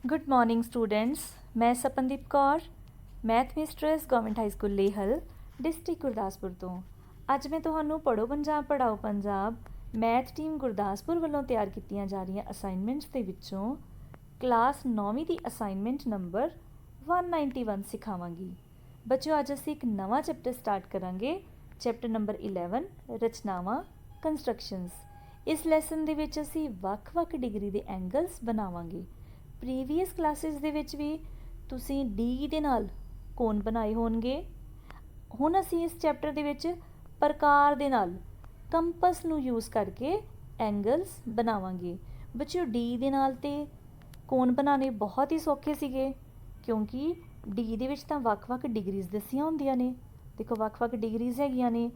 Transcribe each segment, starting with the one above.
Good morning students. मैं Sapandeep Kaur, math mistress government high school Lehal district Gurdaspur तो ਅੱਜ मैं ਤੁਹਾਨੂੰ ਪੜ੍ਹੋ ਪੰਜਾਬ ਪੜ੍ਹਾਓ ਪੰਜਾਬ मैथ टीम गुरदासपुर ਵੱਲੋਂ ਤਿਆਰ ਕੀਤੀਆਂ ਜਾ ਰਹੀਆਂ ਅਸਾਈਨਮੈਂਟਸ ਦੇ ਵਿੱਚੋਂ ਕਲਾਸ 9ਵੀਂ ਦੀ ਅਸਾਈਨਮੈਂਟ ਨੰਬਰ 191 ਸਿਖਾਵਾਂਗੀ। ਬੱਚਿਓ ਅੱਜ ਅਸੀਂ ਇੱਕ ਨਵਾਂ ਚੈਪਟਰ ਸਟਾਰਟ ਕਰਾਂਗੇ, ਚੈਪਟਰ ਨੰਬਰ 11 ਰਚਨਾਵਾਂ ਕੰਸਟਰਕਸ਼ਨਸ। ਇਸ ਲੈਸਨ ਦੇ ਵਿੱਚ ਅਸੀਂ ਵੱਖ-ਵੱਖ ਡਿਗਰੀ ਦੇ ਐਂਗਲਸ ਬਣਾਵਾਂਗੇ। ਪ੍ਰੀਵੀਅਸ ਕਲਾਸਿਸ ਦੇ ਵਿੱਚ ਵੀ ਤੁਸੀਂ ਡੀ ਦੇ ਨਾਲ ਕੋਨ ਬਣਾਏ ਹੋਣਗੇ। ਹੁਣ ਅਸੀਂ ਇਸ ਚੈਪਟਰ ਦੇ ਵਿੱਚ ਪ੍ਰਕਾਰ ਦੇ ਨਾਲ ਕੰਪਸ ਨੂੰ ਯੂਜ਼ ਕਰਕੇ ਐਂਗਲਸ ਬਣਾਵਾਂਗੇ। ਬੱਚਿਓ ਡੀ ਦੇ ਨਾਲ ਤੇ ਕੋਨ ਬਣਾਉਣੇ ਬਹੁਤ ਹੀ ਸੌਖੇ ਸੀਗੇ, ਕਿਉਂਕਿ ਡੀ ਦੇ ਵਿੱਚ ਤਾਂ ਵੱਖ-ਵੱਖ ਡਿਗਰੀਜ਼ ਦੱਸੀਆਂ ਹੁੰਦੀਆਂ ਨੇ। ਦੇਖੋ ਵੱਖ-ਵੱਖ ਡਿਗਰੀਜ਼ ਹੈਗੀਆਂ ਨੇ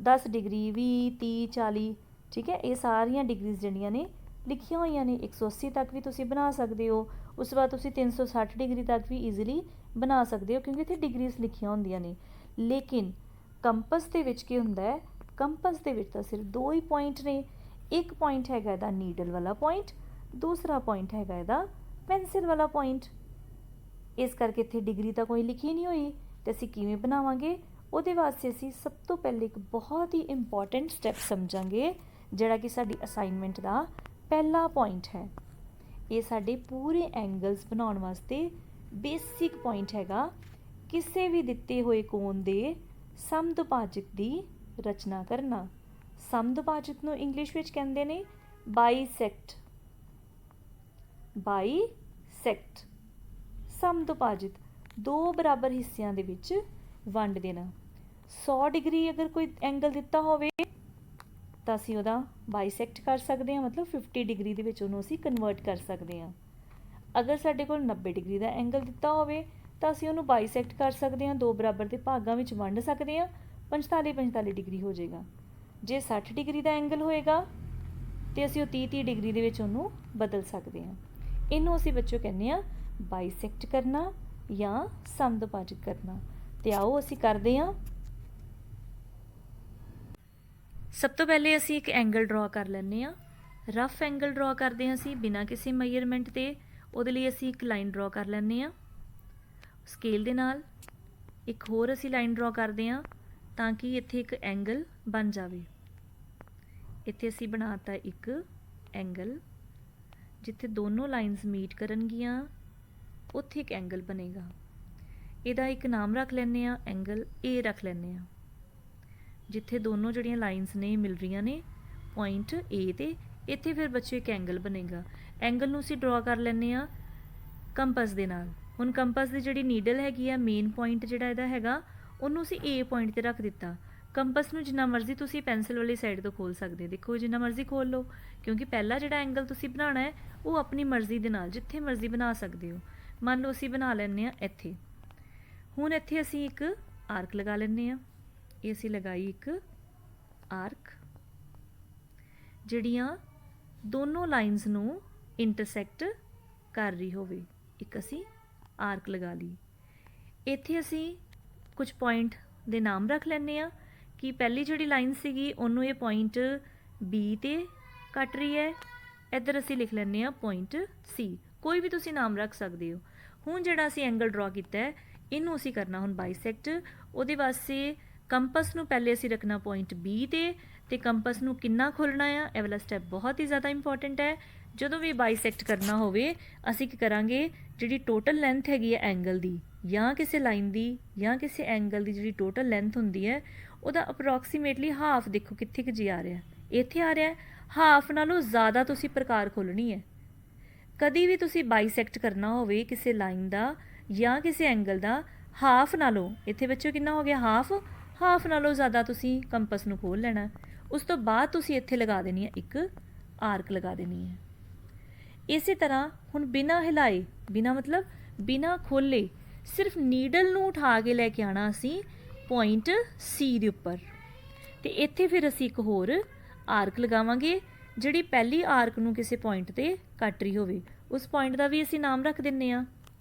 10 ਡਿਗਰੀ 20 30 40, ਠੀਕ ਹੈ। ਇਹ ਸਾਰੀਆਂ ਡਿਗਰੀਜ਼ ਜਿਹੜੀਆਂ ਨੇ ਲਿਖੀਆਂ ਹੋਈਆਂ ਨੇ। 180 ਤੱਕ ਵੀ ਤੁਸੀਂ ਬਣਾ ਸਕਦੇ ਹੋ, ਉਸ ਤੋਂ ਬਾਅਦ ਤੁਸੀਂ 360 ਡਿਗਰੀ ਤੱਕ ਵੀ ਈਜ਼ੀਲੀ ਬਣਾ ਸਕਦੇ ਹੋ, ਕਿਉਂਕਿ ਇੱਥੇ ਡਿਗਰੀਜ਼ ਲਿਖੀਆਂ ਹੁੰਦੀਆਂ ਨੇ। ਲੇਕਿਨ ਕੰਪਸ ਦੇ ਵਿੱਚ ਕੀ ਹੁੰਦਾ ਹੈ, ਕੰਪਸ ਦੇ ਵਿੱਚ ਤਾਂ ਸਿਰਫ ਦੋ ਹੀ ਪੁਆਇੰਟ ਨੇ। ਇੱਕ ਪੁਆਇੰਟ ਹੈਗਾ ਇਹਦਾ ਨੀਡਲ ਵਾਲਾ ਪੁਆਇੰਟ, ਦੂਸਰਾ ਪੁਆਇੰਟ ਹੈਗਾ ਇਹਦਾ ਪੈਨਸਿਲ ਵਾਲਾ ਪੁਆਇੰਟ। ਇਸ ਕਰਕੇ ਇੱਥੇ ਡਿਗਰੀ ਤਾਂ ਕੋਈ ਲਿਖੀ ਨਹੀਂ ਹੋਈ, ਤੇ ਅਸੀਂ ਕਿਵੇਂ ਬਣਾਵਾਂਗੇ ਉਹਦੇ ਵਾਸਤੇ ਅਸੀਂ ਸਭ ਤੋਂ ਪਹਿਲੇ ਇੱਕ ਬਹੁਤ ਹੀ ਇੰਪੋਰਟੈਂਟ ਸਟੈਪ ਸਮਝਾਂਗੇ, ਜਿਹੜਾ ਕਿ ਸਾਡੀ ਅਸਾਈਨਮੈਂਟ ਦਾ ਪਹਿਲਾ ਪੁਆਇੰਟ ਹੈ। ਇਹ ਸਾਡੇ ਪੂਰੇ ਐਂਗਲਸ ਬਣਾਉਣ ਵਾਸਤੇ ਬੇਸਿਕ ਪੁਆਇੰਟ ਹੈਗਾ। ਕਿਸੇ ਵੀ ਦਿੱਤੇ ਹੋਏ ਕੋਣ ਦੇ ਸਮਦੁਭਾਜਕ ਦੀ ਰਚਨਾ ਕਰਨਾ। ਸਮਦੁਭਾਜਕ ਨੂੰ ਇੰਗਲਿਸ਼ ਵਿੱਚ ਕਹਿੰਦੇ ਨੇ ਬਾਈਸੈਕਟ। ਬਾਈਸੈਕਟ ਸਮਦੁਭਾਜਕ, ਦੋ ਬਰਾਬਰ ਹਿੱਸਿਆਂ ਦੇ ਵਿੱਚ ਵੰਡ ਦੇਣਾ। 100 ਡਿਗਰੀ ਅਗਰ ਕੋਈ ਐਂਗਲ ਦਿੱਤਾ ਹੋਵੇ ਤਾਂ ਅਸੀਂ ਉਹਦਾ ਬਾਈਸੈਕਟ ਕਰ ਸਕਦੇ ਹਾਂ, ਮਤਲਬ 50 ਡਿਗਰੀ ਦੇ ਵਿੱਚ ਉਹਨੂੰ ਅਸੀਂ ਕਨਵਰਟ ਕਰ ਸਕਦੇ ਹਾਂ। ਅਗਰ ਸਾਡੇ ਕੋਲ 90 ਡਿਗਰੀ ਦਾ ਐਂਗਲ ਦਿੱਤਾ ਹੋਵੇ ਤਾਂ ਅਸੀਂ ਉਹਨੂੰ ਬਾਈਸੈਕਟ ਕਰ ਸਕਦੇ ਹਾਂ, ਦੋ ਬਰਾਬਰ ਦੇ ਭਾਗਾਂ ਵਿੱਚ ਵੰਡ ਸਕਦੇ ਹਾਂ, 45 ਡਿਗਰੀ ਹੋ ਜਾਏਗਾ। ਜੇ 60 ਡਿਗਰੀ ਦਾ ਐਂਗਲ ਹੋਏਗਾ ਤੇ ਅਸੀਂ ਉਹ 30 ਡਿਗਰੀ ਦੇ ਵਿੱਚ ਉਹਨੂੰ ਬਦਲ ਸਕਦੇ ਹਾਂ। ਇਹਨੂੰ ਅਸੀਂ ਬੱਚਿਓ ਕਹਿੰਦੇ ਹਾਂ ਬਾਈਸੈਕਟ ਕਰਨਾ ਜਾਂ ਸਮਦੁਭਾਜਕ ਕਰਨਾ। ਤੇ ਆਓ ਅਸੀਂ ਕਰਦੇ ਹਾਂ। ਸਭ ਤੋਂ ਪਹਿਲੇ ਅਸੀਂ ਇੱਕ ਐਂਗਲ ਡਰਾ ਕਰ ਲੈਂਦੇ ਹਾਂ। ਰਫ ਐਂਗਲ ਡਰਾ ਕਰਦੇ ਹਾਂ ਅਸੀਂ ਬਿਨਾਂ ਕਿਸੇ ਮੇਜਰਮੈਂਟ ਦੇ। ਉਹਦੇ ਲਈ ਅਸੀਂ ਇੱਕ ਲਾਈਨ ਡਰਾ ਕਰ ਲੈਂਦੇ ਹਾਂ ਸਕੇਲ ਦੇ ਨਾਲ। ਇੱਕ ਹੋਰ ਅਸੀਂ ਲਾਈਨ ਡਰਾ ਕਰਦੇ ਹਾਂ ਤਾਂ ਕਿ ਇੱਥੇ ਇੱਕ ਐਂਗਲ ਬਣ ਜਾਵੇ। ਇੱਥੇ ਅਸੀਂ ਬਣਾਤਾ ਇੱਕ ਐਂਗਲ, ਜਿੱਥੇ ਦੋਨੋਂ ਲਾਈਨਸ ਮੀਟ ਕਰਨਗੀਆਂ ਉੱਥੇ ਇੱਕ ਐਂਗਲ ਬਣੇਗਾ। ਇਹਦਾ ਇੱਕ ਨਾਮ ਰੱਖ ਲੈਂਦੇ ਹਾਂ, ਐਂਗਲ ਏ ਰੱਖ ਲੈਂਦੇ ਹਾਂ। ਜਿੱਥੇ ਦੋਨੋਂ ਜਿਹੜੀਆਂ ਲਾਈਨਸ ਨੇ ਮਿਲ ਰਹੀਆਂ ਨੇ ਪੁਆਇੰਟ ਏ ਤੇ, ਇੱਥੇ ਫਿਰ ਬੱਚੇ ਇੱਕ ਐਂਗਲ ਬਣੇਗਾ। ਐਂਗਲ ਨੂੰ ਅਸੀਂ ਡਰਾ ਕਰ ਲੈਂਦੇ ਹਾਂ ਕੰਪਸ ਦੇ ਨਾਲ। ਹੁਣ ਕੰਪਸ ਦੀ ਜਿਹੜੀ ਨੀਡਲ ਹੈਗੀ ਆ, ਮੇਨ ਪੁਆਇੰਟ ਜਿਹੜਾ ਇਹਦਾ ਹੈਗਾ, ਉਹਨੂੰ ਅਸੀਂ ਏ ਪੁਆਇੰਟ 'ਤੇ ਰੱਖ ਦਿੱਤਾ। ਕੰਪਸ ਨੂੰ ਜਿੰਨਾ ਮਰਜ਼ੀ ਤੁਸੀਂ ਪੈਨਸਿਲ ਵਾਲੀ ਸਾਈਡ ਤੋਂ ਖੋਲ ਸਕਦੇ, ਦੇਖੋ ਜਿੰਨਾ ਮਰਜ਼ੀ ਖੋਲ ਲਓ, ਕਿਉਂਕਿ ਪਹਿਲਾ ਜਿਹੜਾ ਐਂਗਲ ਤੁਸੀਂ ਬਣਾਉਣਾ ਹੈ ਉਹ ਆਪਣੀ ਮਰਜ਼ੀ ਦੇ ਨਾਲ ਜਿੱਥੇ ਮਰਜ਼ੀ ਬਣਾ ਸਕਦੇ ਹੋ। ਮੰਨ ਲਓ ਅਸੀਂ ਬਣਾ ਲੈਂਦੇ ਹਾਂ ਇੱਥੇ। ਹੁਣ ਇੱਥੇ ਅਸੀਂ ਇੱਕ ਆਰਕ ਲਗਾ ਲੈਂਦੇ ਹਾਂ। ਇਹ ਅਸੀਂ ਲਗਾਈ ਇੱਕ ਆਰਕ, ਜਿਹੜੀਆਂ ਦੋਨੋਂ ਲਾਈਨਸ ਨੂੰ ਇੰਟਰਸੈਕਟ ਕਰ ਰਹੀ ਹੋਵੇ। ਇੱਕ ਅਸੀਂ ਆਰਕ ਲਗਾ ਲਈ। ਇੱਥੇ ਅਸੀਂ ਕੁਝ ਪੁਆਇੰਟ ਦੇ ਨਾਮ ਰੱਖ ਲੈਂਦੇ ਹਾਂ ਕਿ ਪਹਿਲੀ ਜਿਹੜੀ ਲਾਈਨ ਸੀਗੀ ਉਹਨੂੰ ਇਹ ਪੁਆਇੰਟ ਬੀ 'ਤੇ ਕੱਟ ਰਹੀ ਹੈ। ਇੱਧਰ ਅਸੀਂ ਲਿਖ ਲੈਂਦੇ ਹਾਂ ਪੁਆਇੰਟ ਸੀ। ਕੋਈ ਵੀ ਤੁਸੀਂ ਨਾਮ ਰੱਖ ਸਕਦੇ ਹੋ। ਹੁਣ ਜਿਹੜਾ ਅਸੀਂ ਐਂਗਲ ਡਰਾ ਕੀਤਾ ਹੈ ਇਹਨੂੰ ਅਸੀਂ ਕਰਨਾ ਹੁਣ ਬਾਈਸੈਕਟ। ਉਹਦੇ ਵਾਸਤੇ ਕੰਪਸ ਨੂੰ ਪਹਿਲੇ ਅਸੀਂ ਰੱਖਣਾ ਪੁਆਇੰਟ ਬੀ 'ਤੇ ਕੰਪਸ ਨੂੰ ਕਿੰਨਾ ਖੋਲ੍ਹਣਾ ਆ, ਇਹ ਵਾਲਾ ਸਟੈਪ ਬਹੁਤ ਹੀ ਜ਼ਿਆਦਾ ਇੰਪੋਰਟੈਂਟ ਹੈ। ਜਦੋਂ ਵੀ ਬਾਈਸੈਕਟ ਕਰਨਾ ਹੋਵੇ ਅਸੀਂ ਕੀ ਕਰਾਂਗੇ, ਜਿਹੜੀ ਟੋਟਲ ਲੈਂਥ ਹੈਗੀ ਹੈ ਐਂਗਲ ਦੀ ਜਾਂ ਕਿਸੇ ਲਾਈਨ ਦੀ ਜਾਂ ਕਿਸੇ ਐਂਗਲ ਦੀ ਜਿਹੜੀ ਟੋਟਲ ਲੈਂਥ ਹੁੰਦੀ ਹੈ ਉਹਦਾ ਅਪਰੋਕਸੀਮੇਟਲੀ ਹਾਫ, ਦੇਖੋ ਕਿੱਥੇ ਕੁ ਜੀ ਆ ਰਿਹਾ, ਇੱਥੇ ਆ ਰਿਹਾ। ਹਾਫ ਨਾਲੋਂ ਜ਼ਿਆਦਾ ਤੁਸੀਂ ਪ੍ਰਕਾਰ ਖੋਲ੍ਹਣੀ ਹੈ। ਕਦੀ ਵੀ ਤੁਸੀਂ ਬਾਈਸੈਕਟ ਕਰਨਾ ਹੋਵੇ ਕਿਸੇ ਲਾਈਨ ਦਾ ਜਾਂ ਕਿਸੇ ਐਂਗਲ ਦਾ, ਹਾਫ ਨਾਲੋਂ, ਇੱਥੇ ਬੱਚੋ ਕਿੰਨਾ ਹੋ ਗਿਆ ਹਾਫ ਨਾਲੋਂ ਜ਼ਿਆਦਾ ਤੁਸੀਂ ਕੰਪਸ ਨੂੰ ਖੋਲ੍ਹ ਲੈਣਾ। ਉਸ ਤੋਂ ਬਾਅਦ ਤੁਸੀਂ ਇੱਥੇ ਲਗਾ ਦੇਣੀ ਹੈ ਇੱਕ ਆਰਕ ਲਗਾ ਦੇਣੀ ਹੈ। ਇਸੇ ਤਰ੍ਹਾਂ ਹੁਣ ਬਿਨਾਂ ਹਿਲਾਏ, ਬਿਨਾਂ ਮਤਲਬ ਬਿਨਾਂ ਖੋਲ੍ਹੇ, ਸਿਰਫ ਨੀਡਲ ਨੂੰ ਉਠਾ ਕੇ ਲੈ ਕੇ ਆਉਣਾ ਅਸੀਂ ਪੁਆਇੰਟ ਸੀ ਦੇ ਉੱਪਰ। ਤੇ ਇੱਥੇ ਫਿਰ ਅਸੀਂ ਇੱਕ ਹੋਰ ਆਰਕ ਲਗਾਵਾਂਗੇ ਜਿਹੜੀ ਪਹਿਲੀ ਆਰਕ ਨੂੰ ਕਿਸੇ ਪੁਆਇੰਟ 'ਤੇ ਕੱਟ ਰਹੀ ਹੋਵੇ। ਉਸ ਪੁਆਇੰਟ ਦਾ ਵੀ ਅਸੀਂ ਨਾਮ ਰੱਖ ਦਿੰਦੇ ਹਾਂ।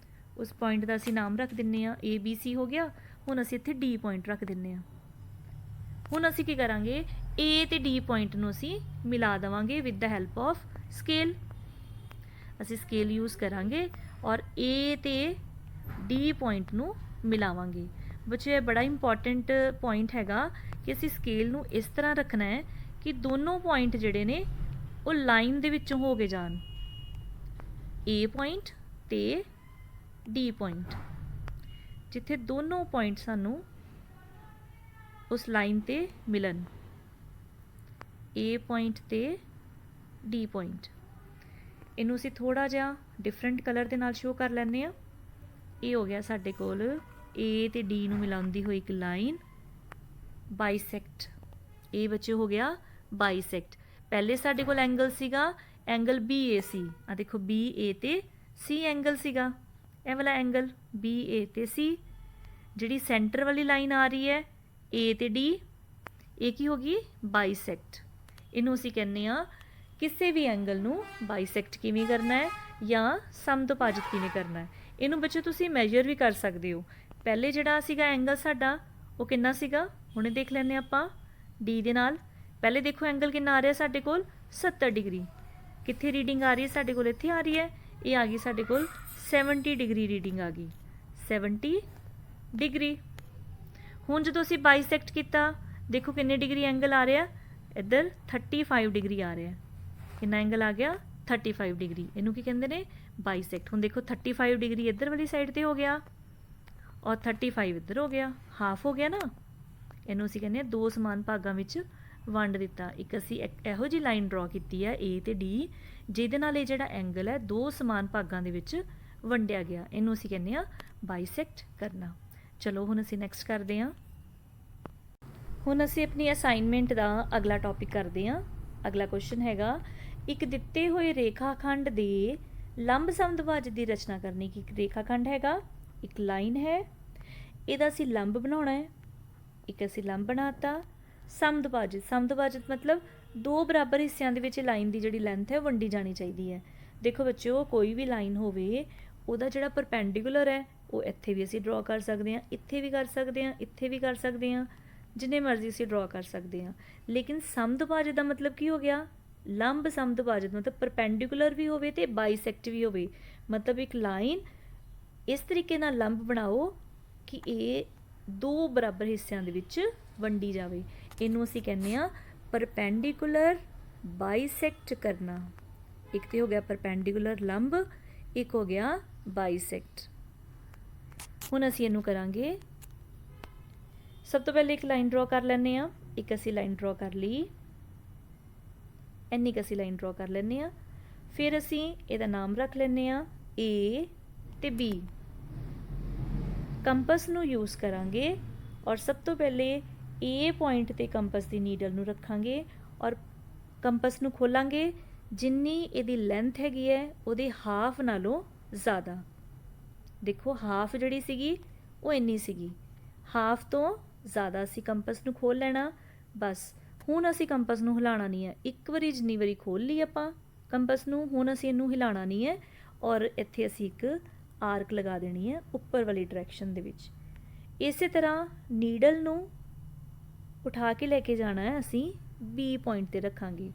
ਉਸ ਪੁਆਇੰਟ ਦਾ ਅਸੀਂ ਨਾਮ ਰੱਖ ਦਿੰਦੇ ਹਾਂ ABC ਹੋ ਗਿਆ। ਹੁਣ ਅਸੀਂ ਇੱਥੇ D ਪੁਆਇੰਟ ਰੱਖ ਦਿੰਦੇ ਹਾਂ। ਹੁਣ ਅਸੀਂ ਕੀ ਕਰਾਂਗੇ, A ਤੇ D ਪੁਆਇੰਟ ਨੂੰ ਅਸੀਂ ਮਿਲਾ ਦੇਵਾਂਗੇ with the help of scale. ਅਸੀਂ ਸਕੇਲ ਯੂਜ਼ ਕਰਾਂਗੇ ਔਰ A ਤੇ D ਪੁਆਇੰਟ ਨੂੰ ਮਿਲਾਵਾਂਗੇ। ਬੱਚੇ ਇਹ ਬੜਾ ਇੰਪੋਰਟੈਂਟ ਪੁਆਇੰਟ ਹੈਗਾ ਕਿ ਅਸੀਂ ਸਕੇਲ ਨੂੰ ਇਸ ਤਰ੍ਹਾਂ ਰੱਖਣਾ ਹੈ ਕਿ ਦੋਨੋਂ ਪੁਆਇੰਟ ਜਿਹੜੇ ਨੇ ਉਹ ਲਾਈਨ ਦੇ ਵਿੱਚੋਂ ਹੋ ਕੇ ਜਾਣ, A ਪੁਆਇੰਟ ਤੇ D ਪੁਆਇੰਟ, ਜਿੱਥੇ ਦੋਨੋਂ ਪੁਆਇੰਟ ਸਾਨੂੰ ਉਸ ਲਾਈਨ ਤੇ ਮਿਲਣ, A ਪੁਆਇੰਟ ਤੇ D ਪੁਆਇੰਟ। ਇਹਨੂੰ ਅਸੀਂ ਥੋੜ੍ਹਾ ਜਿਹਾ ਡਿਫਰੈਂਟ ਕਲਰ ਦੇ ਨਾਲ ਸ਼ੋਅ ਕਰ ਲੈਂਦੇ ਹਾਂ। ਇਹ ਹੋ ਗਿਆ ਸਾਡੇ ਕੋਲ A ਤੇ D ਨੂੰ ਮਿਲਾਉਂਦੀ ਹੋਈ ਇੱਕ ਲਾਈਨ, ਬਾਈਸੈਕਟ। ਇਹ ਬੱਚੇ ਹੋ ਗਿਆ ਬਾਈਸੈਕਟ। ਪਹਿਲੇ ਸਾਡੇ ਕੋਲ ਐਂਗਲ ਸੀਗਾ ਐਂਗਲ BAC, ਆ ਦੇਖੋ BA ਤੇ C ਐਂਗਲ ਸੀਗਾ, ਇਹ ਵਾਲਾ ਐਂਗਲ BA ਤੇ C। ਜਿਹੜੀ ਸੈਂਟਰ ਵਾਲੀ ਲਾਈਨ ਆ ਰਹੀ ਹੈ A ਤੇ D, ਇਹ ਕੀ ਹੋ ਗਈ ਬਾਈਸੈਕਟ। ਇਹਨੂੰ ਅਸੀਂ ਕਹਿੰਦੇ ਆ ਕਿਸੇ ਵੀ ਐਂਗਲ ਨੂੰ ਬਾਈਸੈਕਟ ਕਿਵੇਂ ਕਰਨਾ ਹੈ ਜਾਂ ਸਮਦੁਭਾਜਿਤ ਕਿਵੇਂ ਕਰਨਾ ਹੈ। ਇਹਨੂੰ ਬੱਚੇ ਤੁਸੀਂ ਮੈਜਰ ਵੀ ਕਰ ਸਕਦੇ ਹੋ। ਪਹਿਲੇ ਜਿਹੜਾ ਸੀਗਾ ਐਂਗਲ ਸਾਡਾ ਉਹ ਕਿੰਨਾ ਸੀਗਾ, ਹੁਣੇ ਦੇਖ ਲੈਂਦੇ ਆਪਾਂ D ਦੇ ਨਾਲ। ਪਹਿਲੇ ਦੇਖੋ ਐਂਗਲ ਕਿੰਨਾ ਆ ਰਿਹਾ ਸਾਡੇ ਕੋਲ 70 ਡਿਗਰੀ। ਕਿੱਥੇ ਰੀਡਿੰਗ ਆ ਰਹੀ ਹੈ ਸਾਡੇ ਕੋਲ, ਇੱਥੇ ਆ ਰਹੀ ਹੈ। ਇਹ ਆ ਗਈ ਸਾਡੇ ਕੋਲ 70 ਡਿਗਰੀ ਰੀਡਿੰਗ ਆ ਗਈ, 70 ਡਿਗਰੀ। ਹੁਣ ਜਦੋਂ ਅਸੀਂ ਬਾਈਸੈਕਟ ਕੀਤਾ ਦੇਖੋ ਕਿੰਨੇ ਡਿਗਰੀ ਐਂਗਲ ਆ ਰਿਹਾ, ਇੱਧਰ 35 ਡਿਗਰੀ ਆ ਰਿਹਾ। ਕਿੰਨਾ ਐਂਗਲ ਆ ਗਿਆ 35 ਡਿਗਰੀ। ਇਹਨੂੰ ਕੀ ਕਹਿੰਦੇ ਨੇ ਬਾਈਸੈਕਟ। ਹੁਣ ਦੇਖੋ 35 ਡਿਗਰੀ ਇੱਧਰ ਵਾਲੀ ਸਾਈਡ ਤੇ ਹੋ ਗਿਆ ਔਰ 35 ਇੱਧਰ ਹੋ ਗਿਆ, ਹਾਫ ਹੋ ਗਿਆ ਨਾ। ਇਹਨੂੰ ਅਸੀਂ ਕਹਿੰਦੇ ਹਾਂ ਦੋ ਸਮਾਨ ਭਾਗਾਂ ਵਿੱਚ ਵੰਡ ਦਿੱਤਾ। ਇੱਕ ਅਸੀਂ ਇਹੋ ਜਿਹੀ ਲਾਈਨ ਡਰਾ ਕੀਤੀ ਹੈ A ਤੇ D, ਜਿਹਦੇ ਨਾਲ ਇਹ ਜਿਹੜਾ ਐਂਗਲ ਹੈ ਦੋ ਸਮਾਨ ਭਾਗਾਂ ਦੇ ਵਿੱਚ ਵੰਡਿਆ ਗਿਆ। ਇਹਨੂੰ ਅਸੀਂ ਕਹਿੰਦੇ ਹਾਂ ਬਾਈਸੈਕਟ ਕਰਨਾ। ਚਲੋ ਹੁਣ ਅਸੀਂ ਨੈਕਸਟ ਕਰਦੇ ਹਾਂ। ਹੁਣ ਅਸੀਂ ਆਪਣੀ ਅਸਾਈਨਮੈਂਟ ਦਾ ਅਗਲਾ ਟੌਪਿਕ ਕਰਦੇ ਹਾਂ। ਅਗਲਾ ਕੁਐਸਚਨ ਹੈਗਾ, ਇੱਕ ਦਿੱਤੇ ਹੋਏ ਰੇਖਾਖੰਡ ਦੇ ਲੰਬ ਸਮਦੁਭਾਜਕ ਦੀ ਰਚਨਾ ਕਰਨੀ। ਕਿ ਇੱਕ ਰੇਖਾਖੰਡ ਹੈਗਾ, ਇੱਕ ਲਾਈਨ ਹੈ, ਇਹਦਾ ਅਸੀਂ ਲੰਬ ਬਣਾਉਣਾ ਹੈ। ਇੱਕ ਅਸੀਂ ਲੰਬ ਬਣਾਤਾ। ਸਮਦੁਭਾਜਕ, ਸਮਦੁਭਾਜਕ ਮਤਲਬ ਦੋ ਬਰਾਬਰ ਹਿੱਸਿਆਂ ਦੇ ਵਿੱਚ ਲਾਈਨ ਦੀ ਜਿਹੜੀ ਲੈਂਥ ਹੈ ਵੰਡੀ ਜਾਣੀ ਚਾਹੀਦੀ ਹੈ। ਦੇਖੋ ਬੱਚਿਓ, ਕੋਈ ਵੀ ਲਾਈਨ ਹੋਵੇ ਉਹਦਾ ਜਿਹੜਾ ਪਰਪੈਂਡੀਕੂਲਰ ਹੈ ਉਹ ਇੱਥੇ ਵੀ ਅਸੀਂ ਡਰਾ ਕਰ ਸਕਦੇ ਹਾਂ, ਇੱਥੇ ਵੀ ਕਰ ਸਕਦੇ ਹਾਂ, ਇੱਥੇ ਵੀ ਕਰ ਸਕਦੇ ਹਾਂ, ਜਿੰਨੇ ਮਰਜ਼ੀ ਅਸੀਂ ਡਰਾ ਕਰ ਸਕਦੇ ਹਾਂ। ਲੇਕਿਨ ਸਮਦੁਭਾਜਕ ਦਾ ਮਤਲਬ ਕੀ ਹੋ ਗਿਆ, ਲੰਬ ਸਮਦੁਭਾਜਕ ਮਤਲਬ ਪਰਪੈਂਡੀਕੂਲਰ ਵੀ ਹੋਵੇ ਤੇ ਬਾਈਸੈਕਟ ਵੀ ਹੋਵੇ। ਮਤਲਬ ਇੱਕ ਲਾਈਨ ਇਸ ਤਰੀਕੇ ਨਾਲ ਲੰਬ ਬਣਾਓ ਕਿ ਇਹ ਦੋ ਬਰਾਬਰ ਹਿੱਸਿਆਂ ਦੇ ਵਿੱਚ ਵੰਡੀ ਜਾਵੇ। ਇਹਨੂੰ ਅਸੀਂ ਕਹਿੰਦੇ ਹਾਂ ਪਰਪੈਂਡੀਕੂਲਰ ਬਾਈਸੈਕਟ ਕਰਨਾ। ਇੱਕ ਤੇ ਹੋ ਗਿਆ ਪਰਪੈਂਡੀਕੂਲਰ ਲੰਬ, ਇੱਕ ਹੋ ਗਿਆ ਬਾਈਸੈਕਟ। ਹੁਣ ਅਸੀਂ ਇਹਨੂੰ ਕਰਾਂਗੇ। ਸਭ ਤੋਂ ਪਹਿਲੇ ਇੱਕ ਲਾਈਨ ਡਰਾ ਕਰ ਲੈਂਦੇ ਹਾਂ। ਇੱਕ ਅਸੀਂ ਲਾਈਨ ਡਰਾ ਕਰ ਲਈ, ਇੰਨੀ ਕੁ ਅਸੀਂ ਲਾਈਨ ਡਰਾ ਕਰ ਲੈਂਦੇ ਹਾਂ। ਫਿਰ ਅਸੀਂ ਇਹਦਾ ਨਾਮ ਰੱਖ ਲੈਂਦੇ ਹਾਂ A ਤੇ B। ਕੰਪਸ ਨੂੰ ਯੂਜ਼ ਕਰਾਂਗੇ ਔਰ ਸਭ ਤੋਂ ਪਹਿਲੇ A ਪੁਆਇੰਟ ਤੇ ਕੰਪਸ ਦੀ ਨੀਡਲ ਨੂੰ ਰੱਖਾਂਗੇ ਔਰ ਕੰਪਸ ਨੂੰ ਖੋਲਾਂਗੇ। ਜਿੰਨੀ ਇਹਦੀ ਲੈਂਥ ਹੈਗੀ ਹੈ ਉਹਦੇ ਹਾਫ ਨਾਲੋਂ ਜ਼ਿਆਦਾ। ਦੇਖੋ ਹਾਫ ਜਿਹੜੀ ਸੀਗੀ ਉਹ ਇੰਨੀ ਸੀਗੀ, ਹਾਫ ਤੋਂ ਜ਼ਿਆਦਾ ਅਸੀਂ ਕੰਪਸ ਨੂੰ ਖੋਲ ਲੈਣਾ। ਬਸ ਹੁਣ ਅਸੀਂ ਕੰਪਸ ਨੂੰ ਹਿਲਾਉਣਾ ਨਹੀਂ ਹੈ। ਇੱਕ ਵਾਰੀ ਜਿੰਨੀ ਵਾਰੀ ਖੋਲ ਲਈ ਆਪਾਂ ਕੰਪਸ ਨੂੰ, ਹੁਣ ਅਸੀਂ ਇਹਨੂੰ ਹਿਲਾਉਣਾ ਨਹੀਂ ਹੈ ਔਰ ਇੱਥੇ ਅਸੀਂ ਇੱਕ ਆਰਕ ਲਗਾ ਦੇਣੀ ਹੈ ਉੱਪਰ ਵਾਲੀ ਡਾਇਰੈਕਸ਼ਨ ਦੇ ਵਿੱਚ। ਇਸੇ ਤਰ੍ਹਾਂ ਨੀਡਲ ਨੂੰ ਉਠਾ ਕੇ ਲੈ ਕੇ ਜਾਣਾ ਹੈ ਅਸੀਂ B ਪੁਆਇੰਟ ਤੇ ਰੱਖਾਂਗੇ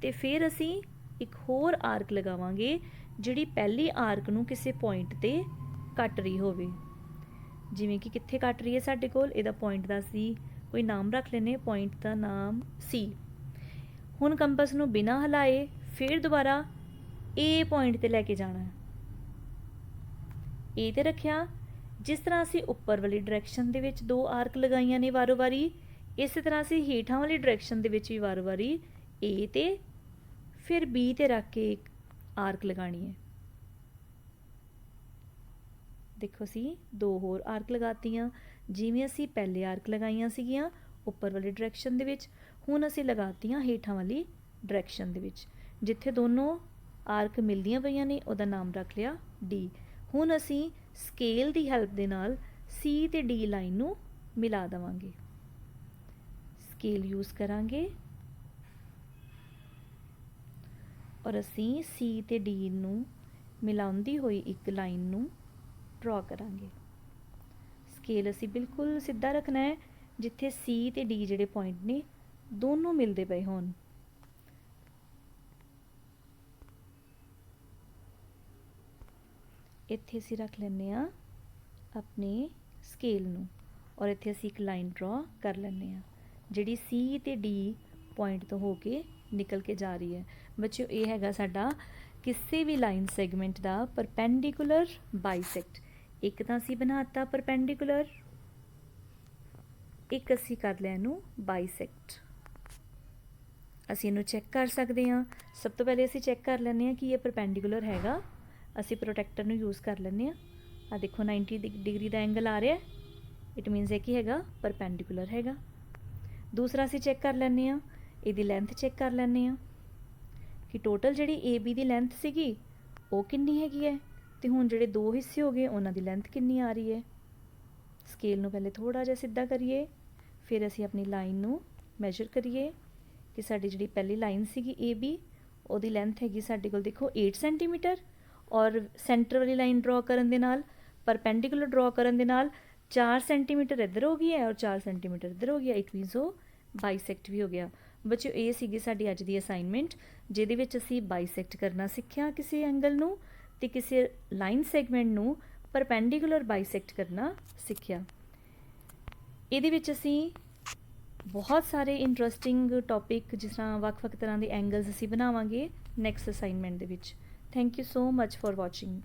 ਤੇ ਫਿਰ ਅਸੀਂ ਇੱਕ ਹੋਰ ਆਰਕ ਲਗਾਵਾਂਗੇ ਜਿਹੜੀ ਪਹਿਲੀ ਆਰਕ ਨੂੰ ਕਿਸੇ ਪੁਆਇੰਟ ਤੇ ਕੱਟ ਰਹੀ ਹੋਵੇ। ਜਿਵੇਂ ਕਿ ਕਿੱਥੇ ਕੱਟ ਰਹੀ ਹੈ ਸਾਡੇ ਕੋਲ, ਇਹਦਾ ਪੁਆਇੰਟ ਦਾ ਅਸੀਂ ਕੋਈ ਨਾਮ ਰੱਖ ਲੈਂਦੇ, ਪੁਆਇੰਟ ਦਾ ਨਾਮ C। ਹੁਣ ਕੰਪਸ ਨੂੰ ਬਿਨਾਂ ਹਿਲਾਏ ਫਿਰ ਦੁਬਾਰਾ A ਪੁਆਇੰਟ ਤੇ ਲੈ ਕੇ ਜਾਣਾ ਹੈ। A ਤੇ ਰੱਖਿਆ। ਜਿਸ ਤਰ੍ਹਾਂ ਅਸੀਂ ਉੱਪਰ ਵਾਲੀ ਡਾਇਰੈਕਸ਼ਨ ਦੇ ਵਿੱਚ ਦੋ ਆਰਕ ਲਗਾਈਆਂ ਨੇ ਵਾਰੋ ਵਾਰੀ, ਇਸੇ ਤਰ੍ਹਾਂ ਅਸੀਂ ਹੇਠਾਂ ਵਾਲੀ ਡਾਇਰੈਕਸ਼ਨ ਦੇ ਵਿੱਚ ਵੀ ਵਾਰੋ ਵਾਰੀ A ਤੇ ਫਿਰ B ਤੇ ਰੱਖ ਕੇ ਇੱਕ ਆਰਕ ਲਗਾਣੀ ਹੈ। ਦੇਖੋ ਅਸੀਂ ਦੋ ਹੋਰ ਆਰਕ ਲਗਾਤੀਆਂ। ਜਿਵੇਂ ਅਸੀਂ ਪਹਿਲੇ ਆਰਕ ਲਗਾਈਆਂ ਸੀਗੀਆਂ ਉੱਪਰ ਵਾਲੀ ਡਾਇਰੈਕਸ਼ਨ ਦੇ ਵਿੱਚ, ਹੁਣ ਅਸੀਂ ਲਗਾਤੀਆਂ ਹੇਠਾਂ ਵਾਲੀ ਡਾਇਰੈਕਸ਼ਨ ਦੇ ਵਿੱਚ। ਜਿੱਥੇ ਦੋਨੋਂ ਆਰਕ ਮਿਲਦੀਆਂ ਪਈਆਂ ਨੇ ਉਹਦਾ ਨਾਮ ਰੱਖ ਲਿਆ D। ਹੁਣ ਅਸੀਂ ਸਕੇਲ ਦੀ ਹੈਲਪ ਦੇ ਨਾਲ C ਤੇ D ਲਾਈਨ ਨੂੰ ਮਿਲਾ ਦੇਵਾਂਗੇ। ਸਕੇਲ ਯੂਜ਼ ਕਰਾਂਗੇ ਔਰ ਅਸੀਂ C ਤੇ D ਨੂੰ ਮਿਲਾਉਂਦੀ ਹੋਈ ਇੱਕ ਲਾਈਨ ਨੂੰ ਡਰਾ ਕਰਾਂਗੇ। ਸਕੇਲ ਅਸੀਂ ਬਿਲਕੁਲ ਸਿੱਧਾ ਰੱਖਣਾ ਹੈ ਜਿੱਥੇ C ਤੇ D ਜਿਹੜੇ ਪੁਆਇੰਟ ਨੇ ਦੋਨੋਂ ਮਿਲਦੇ ਪਏ ਹੋਣ। ਇੱਥੇ ਅਸੀਂ ਰੱਖ ਲੈਂਦੇ ਹਾਂ ਆਪਣੇ ਸਕੇਲ ਨੂੰ ਔਰ ਇੱਥੇ ਅਸੀਂ ਇੱਕ ਲਾਈਨ ਡਰਾ ਕਰ ਲੈਂਦੇ ਹਾਂ ਜਿਹੜੀ ਸੀ ਤੇ ਡੀ ਪੁਆਇੰਟ ਤੋਂ ਹੋ ਕੇ ਨਿਕਲ ਕੇ ਜਾ ਰਹੀ ਹੈ। ਬੱਚਿਓ ਇਹ ਹੈਗਾ ਸਾਡਾ ਕਿਸੇ ਵੀ ਲਾਈਨ ਸੈਗਮੈਂਟ ਦਾ ਪਰਪੈਂਡੀਕੂਲਰ ਬਾਈਸੈਕਟ। ਇੱਕ ਤਾਂ ਅਸੀਂ ਬਣਾਤਾ ਪਰਪੈਂਡੀਕੂਲਰ, ਇੱਕ ਅਸੀਂ ਕਰ ਲਿਆ ਇਹਨੂੰ ਬਾਈਸੈਕਟ। ਅਸੀਂ ਇਹਨੂੰ ਚੈੱਕ ਕਰ ਸਕਦੇ ਹਾਂ। ਸਭ ਤੋਂ ਪਹਿਲੇ ਅਸੀਂ ਚੈੱਕ ਕਰ ਲੈਂਦੇ ਹਾਂ ਕਿ ਇਹ ਪਰਪੈਂਡੀਕੂਲਰ ਹੈਗਾ। ਅਸੀਂ ਪ੍ਰੋਟੈਕਟਰ ਨੂੰ ਯੂਜ਼ ਕਰ ਲੈਂਦੇ ਹਾਂ। ਆ ਦੇਖੋ 90 ਡਿਗਰੀ ਦਾ ਐਂਗਲ ਆ ਰਿਹਾ, ਇਟ ਮੀਨਸ ਇਹ ਕੀ ਹੈਗਾ, ਪਰਪੈਂਡੀਕੂਲਰ ਹੈਗਾ। ਦੂਸਰਾ ਅਸੀਂ ਚੈੱਕ ਕਰ ਲੈਂਦੇ ਹਾਂ, ਇਹਦੀ ਲੈਂਥ ਚੈੱਕ ਕਰ ਲੈਂਦੇ ਹਾਂ ਕਿ ਟੋਟਲ ਜਿਹੜੀ ਏ ਬੀ ਦੀ ਲੈਂਥ ਸੀਗੀ ਉਹ ਕਿੰਨੀ ਹੈਗੀ ਹੈ, ਅਤੇ ਹੁਣ ਜਿਹੜੇ ਦੋ ਹਿੱਸੇ ਹੋ ਗਏ ਉਹਨਾਂ ਦੀ ਲੈਂਥ ਕਿੰਨੀ ਆ ਰਹੀ ਹੈ। ਸਕੇਲ ਨੂੰ ਪਹਿਲੇ ਥੋੜ੍ਹਾ ਜਿਹਾ ਸਿੱਧਾ ਕਰੀਏ, ਫਿਰ ਅਸੀਂ ਆਪਣੀ ਲਾਈਨ ਨੂੰ ਮੈਜਰ ਕਰੀਏ ਕਿ ਸਾਡੀ ਜਿਹੜੀ ਪਹਿਲੀ ਲਾਈਨ ਸੀਗੀ ਏ ਬੀ ਉਹਦੀ ਲੈਂਥ ਹੈਗੀ ਸਾਡੇ ਕੋਲ ਦੇਖੋ 8 ਸੈਂਟੀਮੀਟਰ, ਔਰ ਸੈਂਟਰ ਵਾਲੀ ਲਾਈਨ ਡਰਾ ਕਰਨ ਦੇ ਨਾਲ, ਪਰਪੈਂਡੀਕੂਲਰ ਡਰਾ ਕਰਨ ਦੇ ਨਾਲ 4 ਸੈਂਟੀਮੀਟਰ ਇੱਧਰ ਹੋ ਗਈ ਹੈ ਔਰ 4 ਸੈਂਟੀਮੀਟਰ ਇੱਧਰ ਹੋ ਗਿਆ। ਇਟ ਮੀਨਸ ਉਹ ਬਾਈਸੈਕਟ ਵੀ ਹੋ ਗਿਆ। ਬੱਚਿਓ ਇਹ ਸੀਗੀ ਸਾਡੀ ਅੱਜ ਦੀ ਅਸਾਈਨਮੈਂਟ, ਜਿਹਦੇ ਵਿੱਚ ਅਸੀਂ ਬਾਈਸੈਕਟ ਕਰਨਾ ਸਿੱਖਿਆ ਕਿਸੇ ਐਂਗਲ ਨੂੰ ਅਤੇ ਕਿਸੇ ਲਾਈਨ ਸੈਗਮੈਂਟ ਨੂੰ ਪਰਪੈਂਡੀਕੂਲਰ ਬਾਈਸੈਕਟ ਕਰਨਾ ਸਿੱਖਿਆ। ਇਹਦੇ ਵਿੱਚ ਅਸੀਂ ਬਹੁਤ ਸਾਰੇ ਇੰਟਰਸਟਿੰਗ ਟੌਪਿਕ ਜਿਸ ਤਰ੍ਹਾਂ ਵੱਖ-ਵੱਖ ਤਰ੍ਹਾਂ ਦੇ ਐਂਗਲਸ ਅਸੀਂ ਬਣਾਵਾਂਗੇ ਨੈਕਸਟ ਅਸਾਈਨਮੈਂਟ ਦੇ ਵਿੱਚ। Thank you so much for watching.